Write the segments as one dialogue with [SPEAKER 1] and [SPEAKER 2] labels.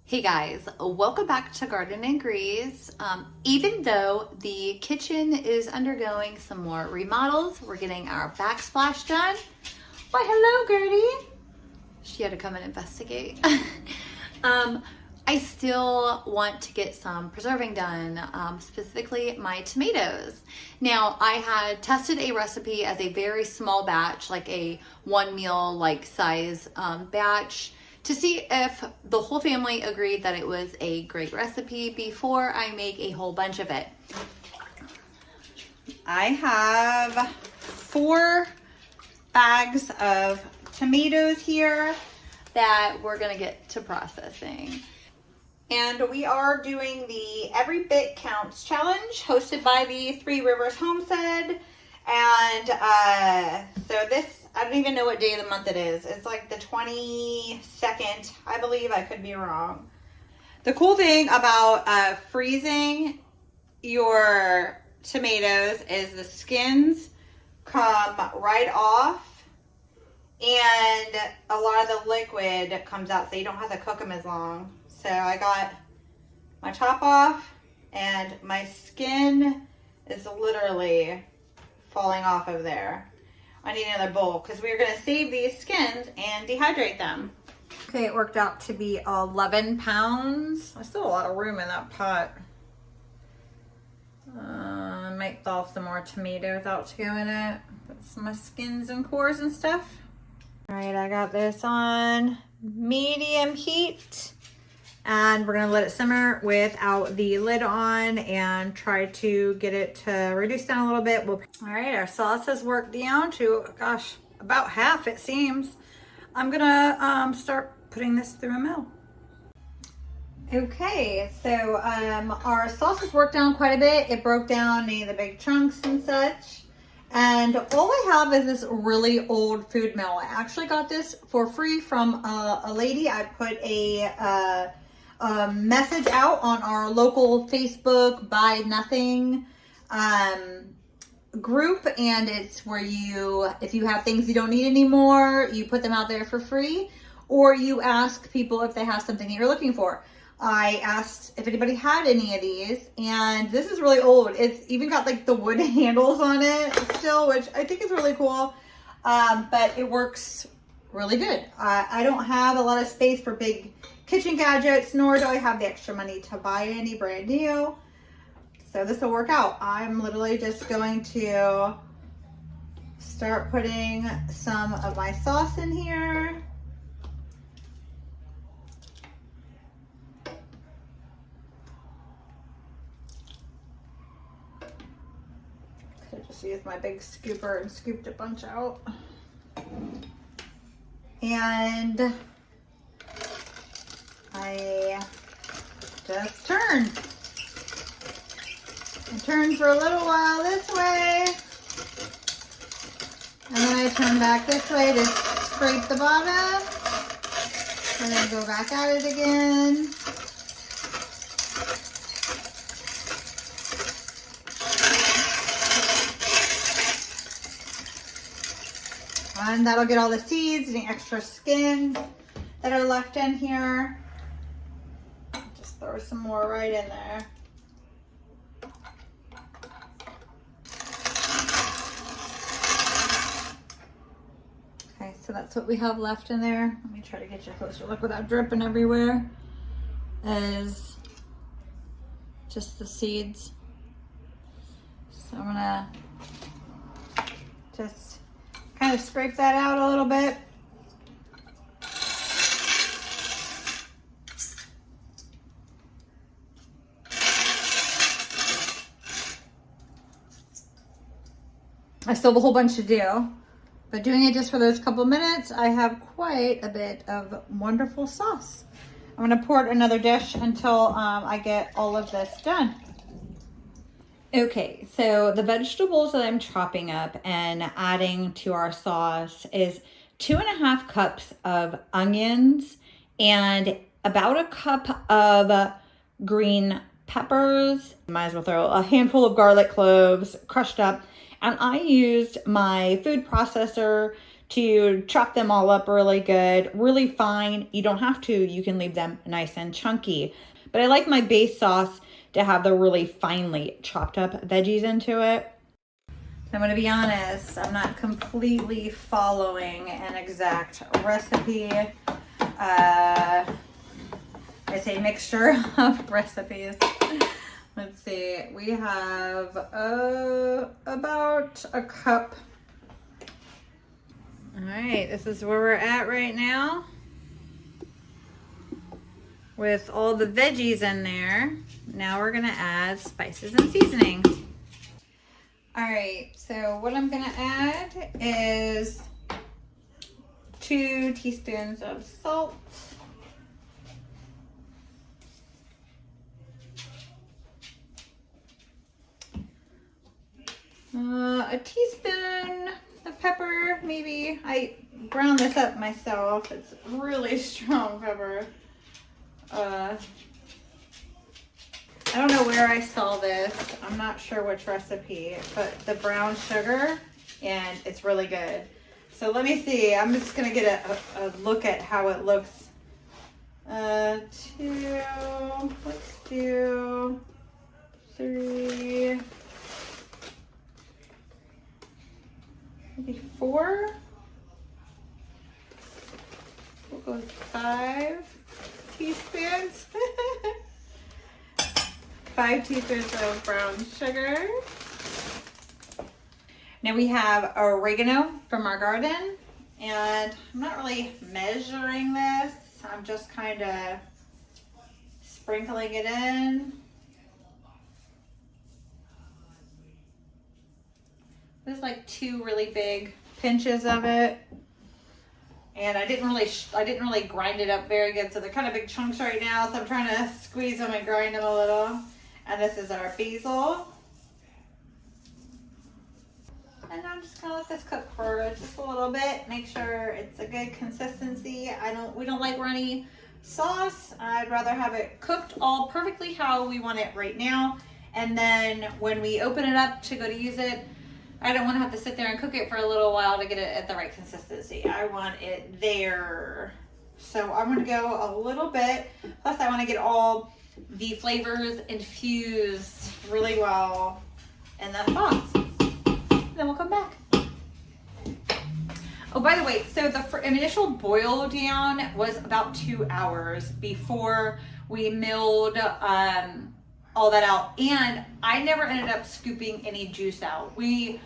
[SPEAKER 1] Hey guys, welcome back to Garden and Grease. Even though the kitchen is undergoing some more remodels, we're getting our backsplash done. Why, hello Gertie. She had to come and investigate. I still want to get some preserving done, specifically my tomatoes. Now, I had tested a recipe as a very small batch, like a one meal like size batch, to see if the whole family agreed that it was a great recipe before I make a whole bunch of it. I have 4 bags of tomatoes here that we're gonna get to processing. And we are doing the Every Bit Counts challenge hosted by the Three Rivers Homestead. And so this, I don't even know what day of the month it is. It's like the 22nd, I believe. I could be wrong. The cool thing about freezing your tomatoes is the skins come right off and a lot of the liquid comes out, so you don't have to cook them as long. So I got my top off and my skin is literally falling off of there. I need another bowl because we're going to save these skins and dehydrate them. Okay, it worked out to be 11 pounds. There's still a lot of room in that pot. I might thaw some more tomatoes out to go in it. Put some of my skins and cores and stuff. All right, I got this on medium heat. And we're gonna let it simmer without the lid on and try to get it to reduce down a little bit. All right, our sauce has worked down to, gosh, about half it seems. I'm gonna start putting this through a mill. Okay, so our sauce has worked down quite a bit. It broke down any of the big chunks and such. And all I have is this really old food mill. I actually got this for free from a lady. I put a message out on our local Facebook Buy Nothing group, and it's where you, if you have things you don't need anymore, you put them out there for free, or you ask people if they have something that you're looking for. I asked if anybody had any of these, and this is really old. It's even got like the wood handles on it still, which I think is really cool, but it works really good. I don't have a lot of space for big kitchen gadgets, nor do I have the extra money to buy any brand new. So this will work out. I'm literally just going to start putting some of my sauce in here. Could have just used my big scooper and scooped a bunch out. And I just turn. I turn for a little while this way, and then I turn back this way to scrape the bottom, and then go back at it again. And that'll get all the seeds and the extra skins that are left in here. Just throw some more right in there. Okay, so that's what we have left in there. Let me try to get you a closer look without dripping everywhere. Is just the seeds. So I'm gonna just kind of scrape that out a little bit. I still have a whole bunch to do, but doing it just for those couple minutes, I have quite a bit of wonderful sauce. I'm gonna pour it in another dish until I get all of this done. Okay, so the vegetables that I'm chopping up and adding to our sauce is 2.5 cups of onions and about a cup of green peppers. Might as well throw a handful of garlic cloves crushed up. And I used my food processor to chop them all up really good, really fine. You don't have to, you can leave them nice and chunky. But I like my base sauce to have the really finely chopped up veggies into it. I'm gonna be honest, I'm not completely following an exact recipe. I say mixture of recipes. Let's see, we have about a cup. All right, this is where we're at right now with all the veggies in there. Now we're gonna add spices and seasonings. All right, so what I'm gonna add is 2 teaspoons of salt, a teaspoon of pepper, maybe. I ground this up myself. It's really strong pepper. I don't know where I saw this. I'm not sure which recipe, but the brown sugar, and it's really good. So let me see. I'm just gonna get a look at how it looks. 2, let's do 3, maybe 4. We'll go with 5 teaspoons. 5 teaspoons of brown sugar. Now we have oregano from our garden, and I'm not really measuring this. I'm just kind of sprinkling it in. There's like 2 really big pinches of it. And I didn't really grind it up very good, so they're kind of big chunks right now, so I'm trying to squeeze them and grind them a little. And this is our basil. And I'm just gonna let this cook for just a little bit, make sure it's a good consistency. We don't like runny sauce. I'd rather have it cooked all perfectly how we want it right now. And then when we open it up to go to use it, I don't want to have to sit there and cook it for a little while to get it at the right consistency. I want it there. So I'm going to go a little bit. Plus I want to get all the flavors infused really well in that sauce. Then we'll come back. Oh, by the way, so the initial boil down was about 2 hours before we milled all that out. And I never ended up scooping any juice out. We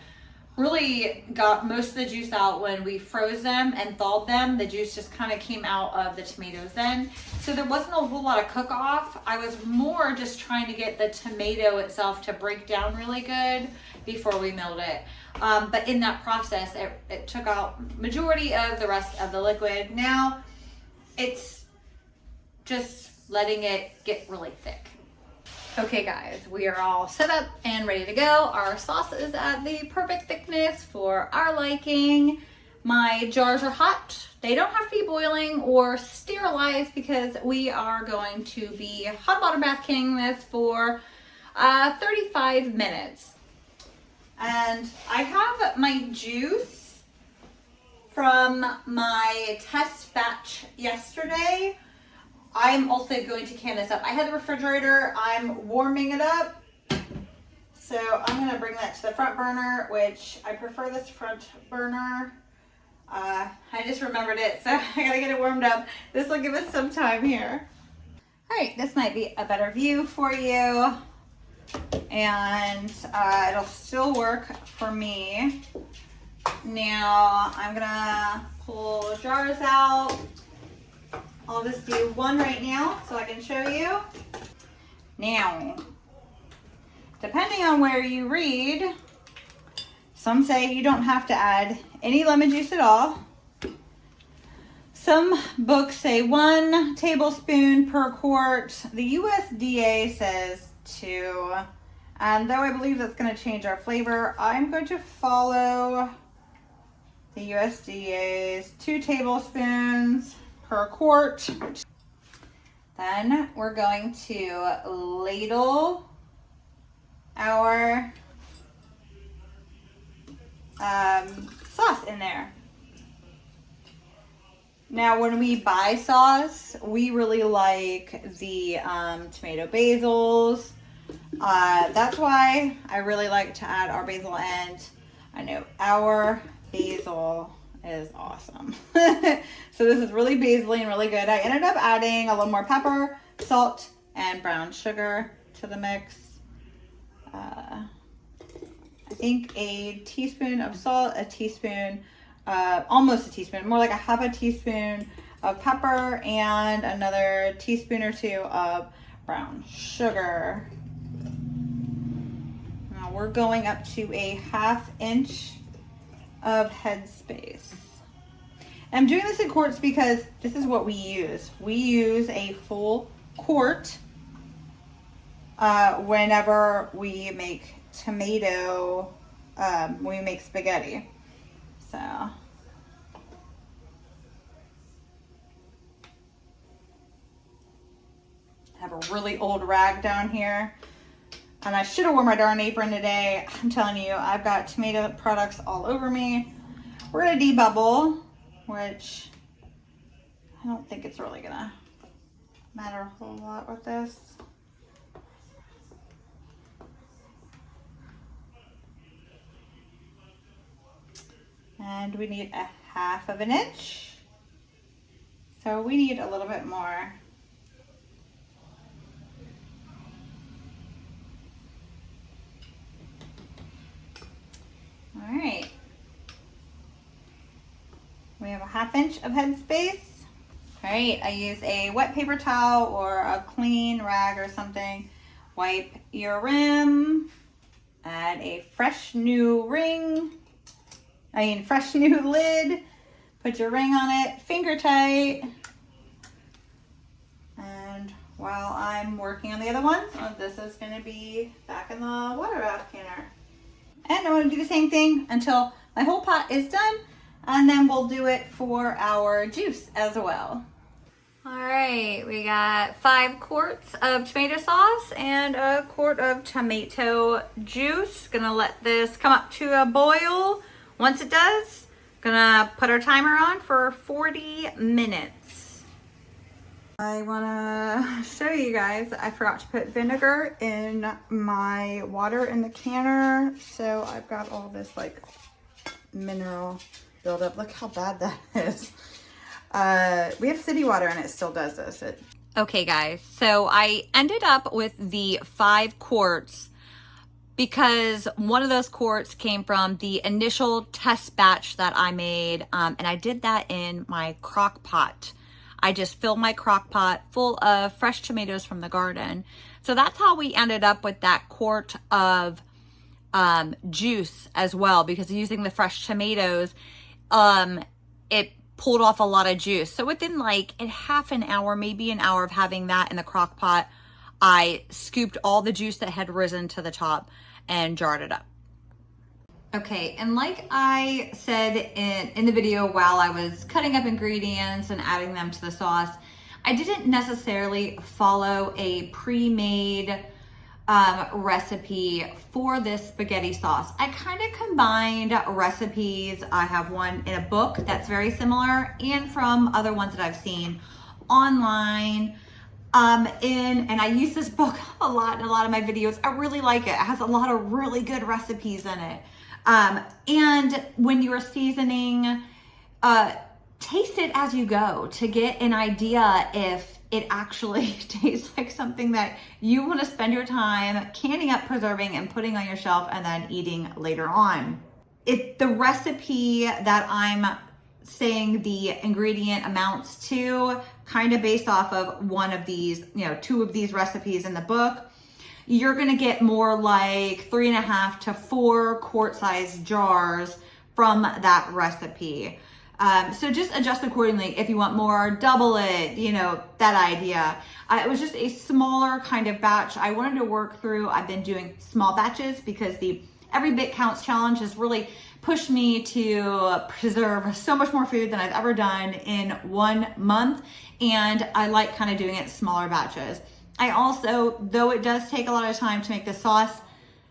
[SPEAKER 1] really got most of the juice out when we froze them and thawed them. The juice just kind of came out of the tomatoes then. So there wasn't a whole lot of cook off. I was more just trying to get the tomato itself to break down really good before we milled it. But in that process, it took out majority of the rest of the liquid. Now it's just letting it get really thick. Okay guys, we are all set up and ready to go. Our sauce is at the perfect thickness for our liking. My jars are hot. They don't have to be boiling or sterilized because we are going to be hot water bath king this for 35 minutes. And I have my juice from my test batch yesterday. I'm also going to can this up. I had the refrigerator, I'm warming it up. So I'm gonna bring that to the front burner, which I prefer this front burner. I just remembered it, so I gotta get it warmed up. This will give us some time here. All right, this might be a better view for you. And it'll still work for me. Now I'm gonna pull jars out. I'll just do one right now so I can show you. Now, depending on where you read, some say you don't have to add any lemon juice at all. Some books say 1 tablespoon per quart. The USDA says 2. And though I believe that's going to change our flavor, I'm going to follow the USDA's 2 tablespoons per quart. Then we're going to ladle our sauce in there. Now, when we buy sauce, we really like the tomato basils. That's why I really like to add our basil, and I know our basil is awesome. So this is really basil-y and really good. I ended up adding a little more pepper, salt, and brown sugar to the mix. I think a teaspoon of salt, a teaspoon, almost a teaspoon, more like a half a teaspoon of pepper, and another teaspoon or two of brown sugar. Now we're going up to a 1/2 inch of headspace. I'm doing this in quarts because this is what we use. We use a full quart whenever we make tomato, we make spaghetti. So I have a really old rag down here, and I should have worn my darn apron today. I'm telling you, I've got tomato products all over me. We're gonna debubble, which I don't think it's really gonna matter a whole lot with this. And we need a 1/2 inch. So we need a little bit more. All right. We have a 1/2 inch of headspace. All right, I use a wet paper towel or a clean rag or something. Wipe your rim. Add a fresh new lid. Put your ring on it, finger tight. And while I'm working on the other ones, this is gonna be back in the water bath canner. And I'm gonna do the same thing until my whole pot is done, and then we'll do it for our juice as well. All right, we got 5 quarts of tomato sauce and a quart of tomato juice. Gonna let this come up to a boil. Once it does, gonna put our timer on for 40 minutes. I wanna show you guys, I forgot to put vinegar in my water in the canner. So I've got all this like mineral buildup. Look how bad that is. We have city water and it still does this. Okay guys, so I ended up with the 5 quarts because one of those quarts came from the initial test batch that I made, and I did that in my crock pot. I just filled my crock pot full of fresh tomatoes from the garden. So that's how we ended up with that quart of juice as well, because using the fresh tomatoes, it pulled off a lot of juice. So within like a half an hour, maybe an hour of having that in the crock pot, I scooped all the juice that had risen to the top and jarred it up. Okay, and like I said in the video while I was cutting up ingredients and adding them to the sauce, I didn't necessarily follow a pre-made recipe for this spaghetti sauce. I kind of combined recipes. I have one in a book that's very similar and from other ones that I've seen online. And I use this book a lot in a lot of my videos. I really like it. It has a lot of really good recipes in it. And when you're seasoning, taste it as you go to get an idea if it actually tastes like something that you want to spend your time canning up, preserving, and putting on your shelf and then eating later on. If the recipe that I'm saying the ingredient amounts to, kind of based off of one of these, 2 of these recipes in the book, you're gonna get more like 3.5 to 4 quart-sized jars from that recipe. So just adjust accordingly. If you want more, double it, that idea. It was just a smaller kind of batch I wanted to work through. I've been doing small batches because the Every Bit Counts challenge has really pushed me to preserve so much more food than I've ever done in 1 month. And I like kind of doing it in smaller batches. I also, though it does take a lot of time to make the sauce,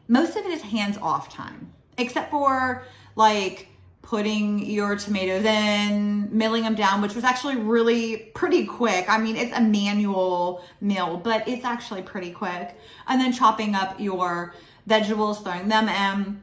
[SPEAKER 1] most of it is hands-off time, except for like putting your tomatoes in, milling them down, which was actually really pretty quick. I mean, it's a manual mill, but it's actually pretty quick. And then chopping up your vegetables, throwing them in,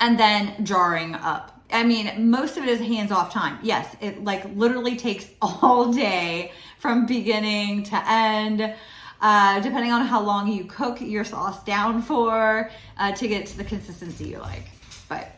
[SPEAKER 1] and then jarring up. I mean, most of it is hands-off time. Yes, it like literally takes all day from beginning to end, depending on how long you cook your sauce down for, to get to the consistency you like. But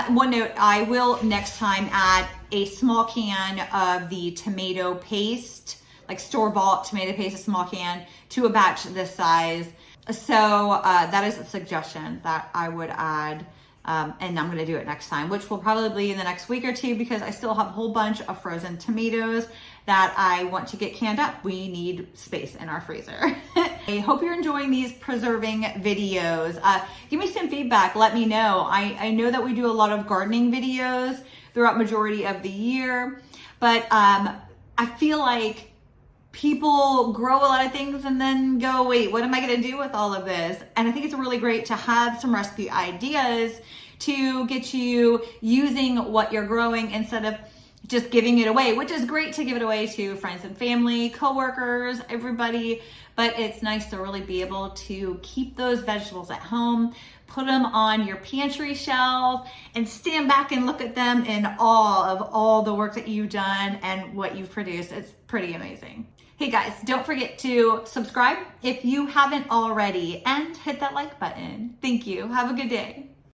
[SPEAKER 1] one note, I will next time add a small can of the tomato paste, like store-bought tomato paste, a small can, to a batch this size. So that is a suggestion that I would add, and I'm gonna do it next time, which will probably be in the next week or two, because I still have a whole bunch of frozen tomatoes that I want to get canned up. We need space in our freezer. I hope you're enjoying these preserving videos. Give me some feedback, let me know. I know that we do a lot of gardening videos throughout majority of the year, but I feel like people grow a lot of things and then go, wait, what am I gonna do with all of this? And I think it's really great to have some recipe ideas to get you using what you're growing instead of just giving it away, which is great to give it away to friends and family, coworkers, everybody. But it's nice to really be able to keep those vegetables at home, put them on your pantry shelf, and stand back and look at them in awe of all the work that you've done and what you've produced. It's pretty amazing. Hey guys, don't forget to subscribe if you haven't already, and hit that like button. Thank you. Have a good day.